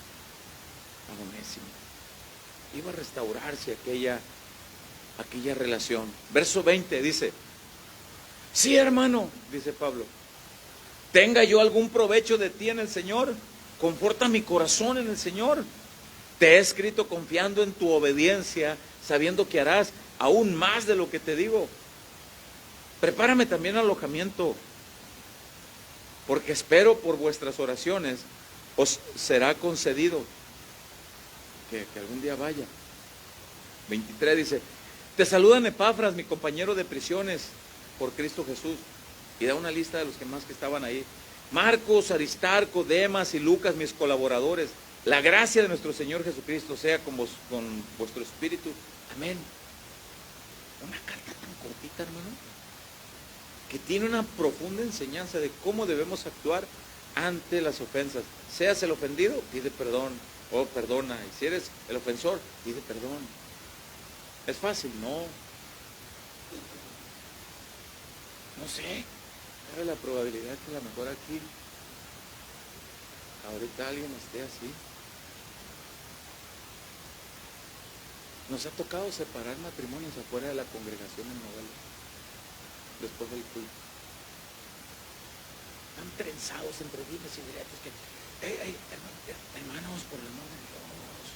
a Onésimo. Iba a restaurarse aquella relación. Verso 20 dice, sí, hermano, dice Pablo, tenga yo algún provecho de ti en el Señor, conforta mi corazón en el Señor. Te he escrito confiando en tu obediencia, sabiendo que harás aún más de lo que te digo. Prepárame también alojamiento, porque espero por vuestras oraciones os será concedido que algún día vaya. 23 dice, te saludan Epafras, mi compañero de prisiones por Cristo Jesús. Y da una lista de los que más que estaban ahí. Marcos, Aristarco, Demas y Lucas, mis colaboradores. La gracia de nuestro Señor Jesucristo sea con vuestro espíritu. Amén. Una carta tan cortita, hermano, que tiene una profunda enseñanza de cómo debemos actuar ante las ofensas. Seas el ofendido, pide perdón o perdona. Y si eres el ofensor, pide perdón. ¿Es fácil? No. No sé. ¿Cuál es la probabilidad que a lo mejor aquí ahorita alguien esté así? Nos ha tocado separar matrimonios afuera de la congregación en Nogales, después del culto. Están trenzados entre dimes y diretes que, hermanos, por el amor de Dios.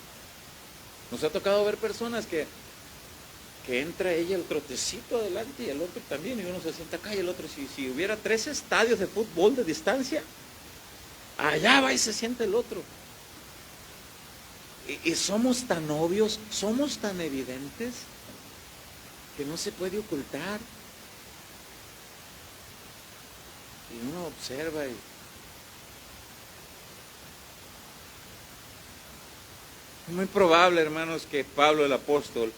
Nos ha tocado ver personas que entra ella el trotecito adelante y el otro también, y uno se sienta acá y el otro, si hubiera 3 estadios de fútbol de distancia, allá va y se sienta el otro. Y somos tan obvios, somos tan evidentes, que no se puede ocultar. Y uno observa y es muy probable, hermanos, que Pablo el apóstol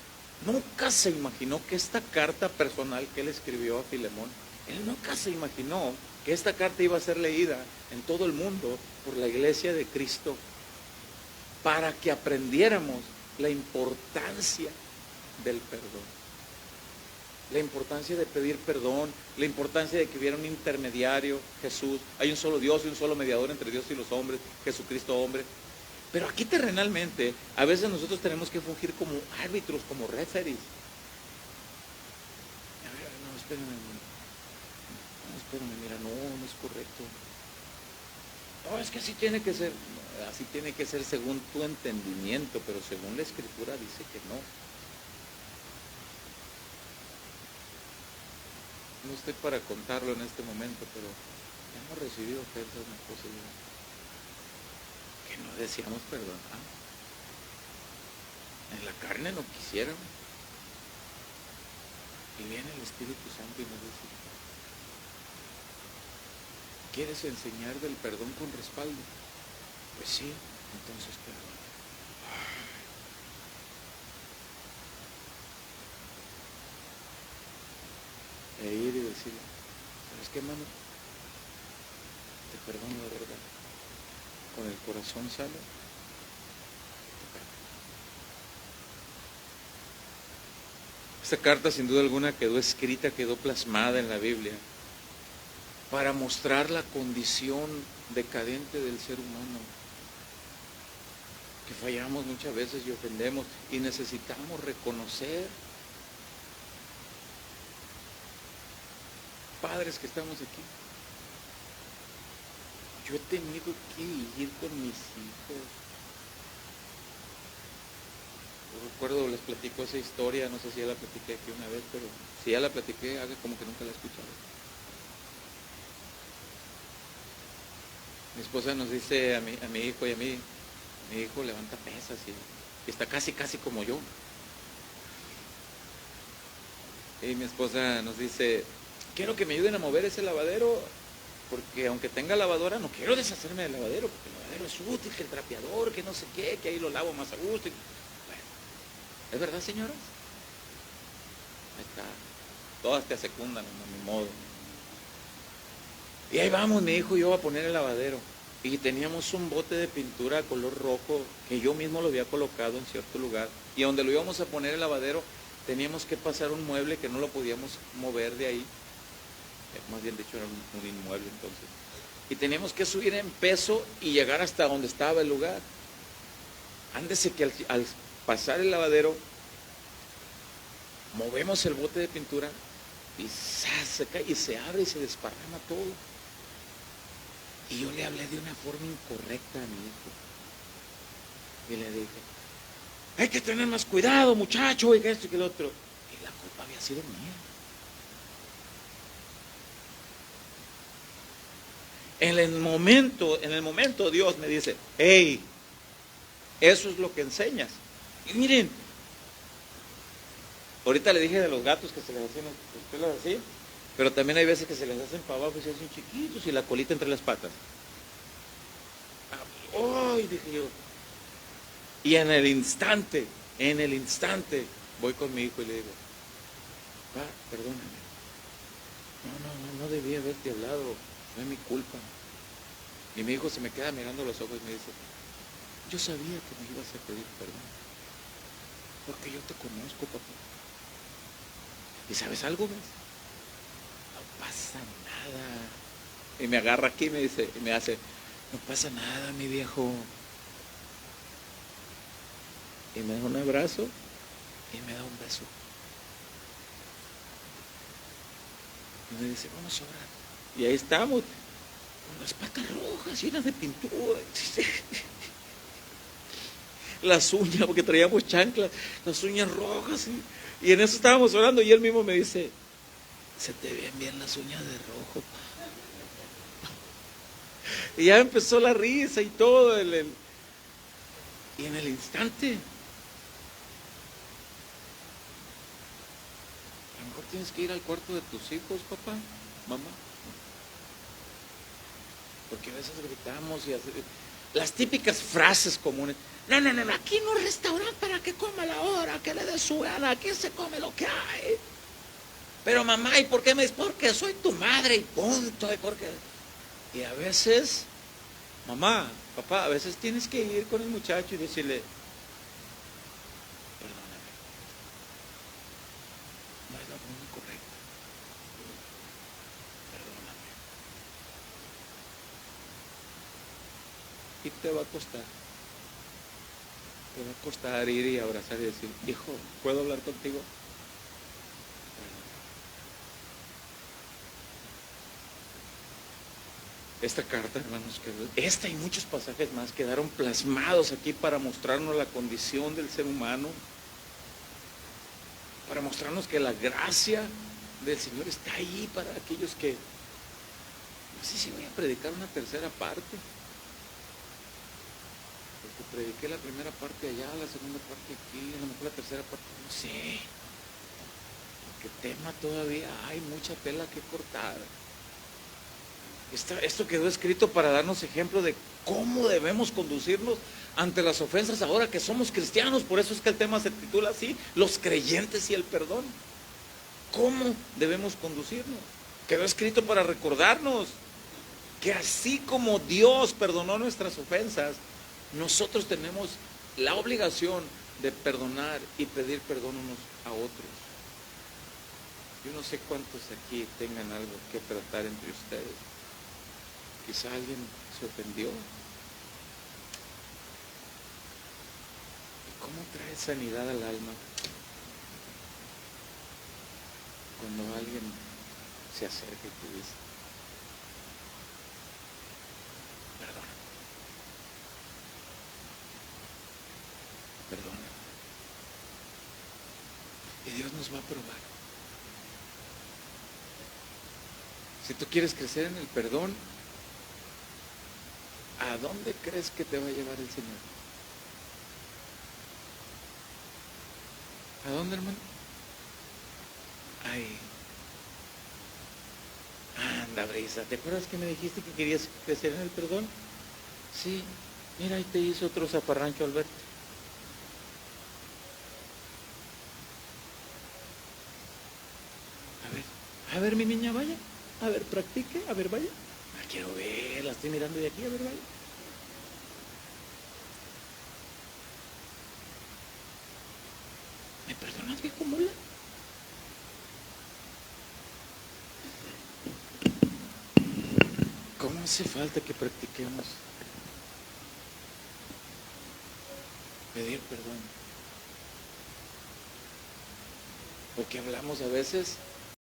nunca se imaginó que esta carta personal que él escribió a Filemón, él nunca se imaginó que esta carta iba a ser leída en todo el mundo por la iglesia de Cristo, para que aprendiéramos la importancia del perdón, la importancia de pedir perdón, la importancia de que hubiera un intermediario, Jesús. Hay un solo Dios y un solo mediador entre Dios y los hombres, Jesucristo hombre. Pero aquí terrenalmente, a veces nosotros tenemos que fungir como árbitros, como referees. A ver, no, espérenme, mira, no es correcto. No, es que así tiene que ser. Así tiene que ser según tu entendimiento, pero según la Escritura dice que no. No estoy para contarlo en este momento, pero hemos recibido ofensas, mi esposa y yo, que no deseamos perdonar. En la carne no quisiéramos. Y viene el Espíritu Santo y nos dice, ¿quieres enseñar del perdón con respaldo? Pues sí, entonces perdón. E ir y decirle, ¿sabes qué, mano? Te perdono de verdad. Con el corazón sano. Esta carta sin duda alguna quedó escrita, quedó plasmada en la Biblia para mostrar la condición decadente del ser humano, que fallamos muchas veces y ofendemos y necesitamos reconocer. Padres que estamos aquí, yo he tenido que ir con mis hijos. Yo recuerdo, les platico esa historia, no sé si ya la platiqué aquí una vez, pero si ya la platiqué, haga como que nunca la he escuchado. Mi esposa nos dice a mi hijo y a mí, mi hijo levanta pesas y está casi como yo. Y mi esposa nos dice, quiero que me ayuden a mover ese lavadero, porque aunque tenga lavadora, no quiero deshacerme del lavadero, porque el lavadero es útil, que el trapeador, que no sé qué, que ahí lo lavo más a gusto. Bueno, ¿es verdad, señoras? Ahí está. Todas te secundan, a mi modo. Y ahí vamos, mi hijo y yo a poner el lavadero. Y teníamos un bote de pintura color rojo que yo mismo lo había colocado en cierto lugar. Y donde lo íbamos a poner el lavadero, teníamos que pasar un mueble que no lo podíamos mover de ahí. Más bien dicho, era un inmueble entonces. Y teníamos que subir en peso y llegar hasta donde estaba el lugar. Ándese que al pasar el lavadero, movemos el bote de pintura y se cae y se abre y se desparrama todo. Y yo le hablé de una forma incorrecta a mi hijo. Y le dije, hay que tener más cuidado, muchacho, y que esto y que lo otro. Y la culpa había sido mía. En el momento Dios me dice, hey, eso es lo que enseñas. Y miren, ahorita le dije de los gatos que se les hacen los pelos así, pero también hay veces que se les hacen para abajo y se hacen chiquitos y la colita entre las patas. ¡Ay! Dije yo. Y en el instante, voy con mi hijo y le digo, pa, perdóname. No debía haberte hablado, no es mi culpa. Y mi hijo se me queda mirando los ojos y me dice, yo sabía que me ibas a pedir perdón, porque yo te conozco, papá. ¿Y sabes algo, ves? No pasa nada. Y me agarra aquí y me dice, y me hace, no pasa nada, mi viejo. Y me da un abrazo y me da un beso. Y me dice, vamos a orar. Y ahí estamos, con las patas rojas, llenas de pintura. Las uñas, porque traíamos chanclas, las uñas rojas. Y en eso estábamos orando y él mismo me dice, se te ven bien las uñas de rojo, pa. Y ya empezó la risa y todo. Y en el instante, a lo mejor tienes que ir al cuarto de tus hijos, papá, mamá. Porque a veces gritamos y las típicas frases comunes. No, aquí no hay restaurante para que coma a la hora, que le dé su gana, aquí se come lo que hay. Pero mamá, ¿y por qué me dices? Porque soy tu madre y punto. Y a veces, mamá, papá, a veces tienes que ir con el muchacho y decirle, perdóname, no es la forma correcta, perdóname. Y te va a costar ir y abrazar y decir, hijo, ¿puedo hablar contigo? Esta carta, hermanos, esta y muchos pasajes más quedaron plasmados aquí para mostrarnos la condición del ser humano, para mostrarnos que la gracia del Señor está ahí para aquellos que, no sé si voy a predicar una tercera parte, porque prediqué la primera parte allá, la segunda parte aquí, a lo mejor la tercera parte, no sé, porque tema todavía hay mucha tela que cortar. Esto quedó escrito para darnos ejemplo de cómo debemos conducirnos ante las ofensas ahora que somos cristianos. Por eso es que el tema se titula así, los creyentes y el perdón. ¿Cómo debemos conducirnos? Quedó escrito para recordarnos que así como Dios perdonó nuestras ofensas, nosotros tenemos la obligación de perdonar y pedir perdón unos a otros. Yo no sé cuántos aquí tengan algo que tratar entre ustedes. Quizá alguien se ofendió. ¿Y cómo trae sanidad al alma cuando alguien se acerca y te dice, perdona, perdona? Y Dios nos va a probar. Si tú quieres crecer en el perdón, ¿a dónde crees que te va a llevar el Señor? ¿A dónde, hermano? Ahí. Anda, Brisa, ¿te acuerdas que me dijiste que querías crecer en el perdón? Sí, mira, ahí te hizo otro zaparrancho Alberto. A ver, mi niña, vaya. A ver, practique, a ver, vaya. La quiero ver, la estoy mirando de aquí, a ver, vaya. ¿Me perdonas, viejo mula? ¿Cómo hace falta que practiquemos pedir perdón? Porque hablamos a veces